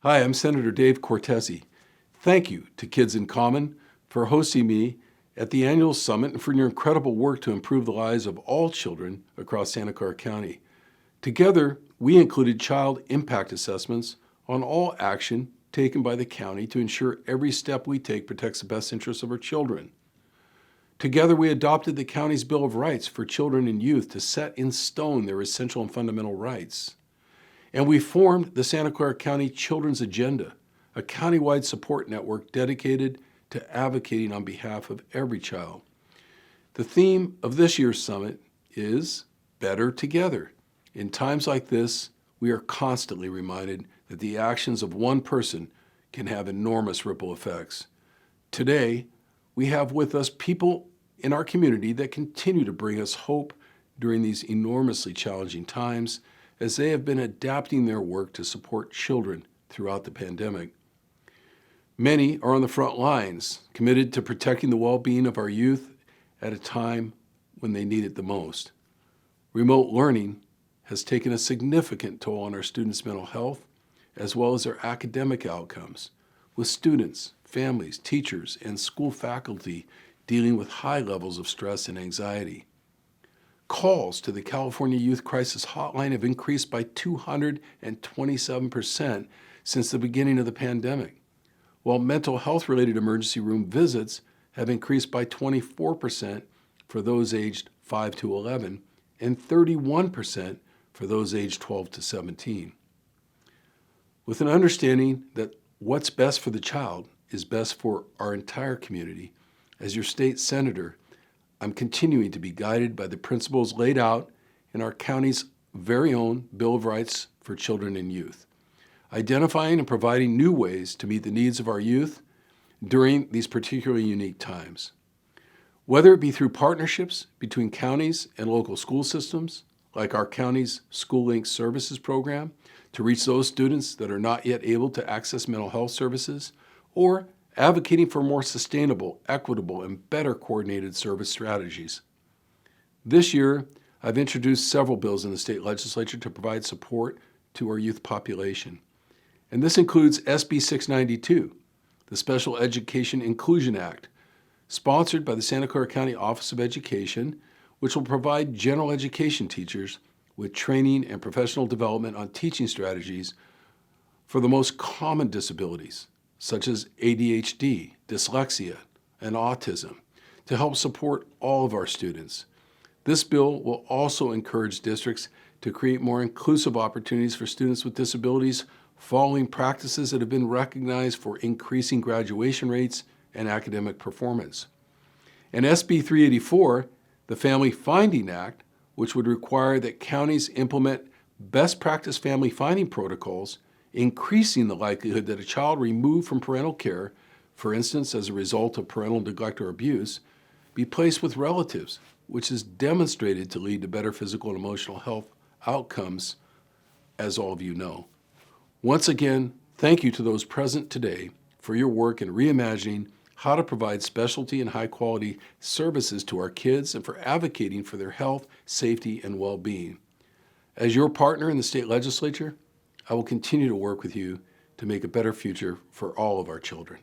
Hi, I'm Senator Dave Cortese. Thank you to Kids in Common for hosting me at the annual summit and for your incredible work to improve the lives of all children across Santa Clara County. Together, we included child impact assessments on all action taken by the county to ensure every step we take protects the best interests of our children. Together, we adopted the county's Bill of Rights for children and youth to set in stone their essential and fundamental rights. And we formed the Santa Clara County Children's Agenda, a countywide support network dedicated to advocating on behalf of every child. The theme of this year's summit is Better Together. In times like this, we are constantly reminded that the actions of one person can have enormous ripple effects. Today, we have with us people in our community that continue to bring us hope during these enormously challenging times as they have been adapting their work to support children throughout the pandemic. Many are on the front lines, committed to protecting the well-being of our youth at a time when they need it the most. Remote learning has taken a significant toll on our students' mental health as well as their academic outcomes, with students, families, teachers, and school faculty dealing with high levels of stress and anxiety. Calls to the California Youth Crisis Hotline have increased by 227% since the beginning of the pandemic, while mental health-related emergency room visits have increased by 24% for those aged 5 to 11 and 31% for those aged 12 to 17. With an understanding that what's best for the child is best for our entire community, as your state senator, I'm continuing to be guided by the principles laid out in our county's very own Bill of Rights for Children and Youth, identifying and providing new ways to meet the needs of our youth during these particularly unique times. Whether it be through partnerships between counties and local school systems, like our county's School Link Services program, to reach those students that are not yet able to access mental health services, or advocating for more sustainable, equitable, and better coordinated service strategies. This year, I've introduced several bills in the state legislature to provide support to our youth population. And this includes SB 692, the Special Education Inclusion Act, sponsored by the Santa Clara County Office of Education, which will provide general education teachers with training and professional development on teaching strategies for the most common disabilities, such as ADHD, dyslexia, and autism, to help support all of our students. This bill will also encourage districts to create more inclusive opportunities for students with disabilities following practices that have been recognized for increasing graduation rates and academic performance. And SB 384, the Family Finding Act, which would require that counties implement best practice family finding protocols, increasing the likelihood that a child removed from parental care, for instance as a result of parental neglect or abuse, be placed with relatives, which is demonstrated to lead to better physical and emotional health outcomes, as all of you know. Once again, thank you to those present today for your work in reimagining how to provide specialty and high-quality services to our kids and for advocating for their health, safety, and well-being. As your partner in the state legislature, I will continue to work with you to make a better future for all of our children.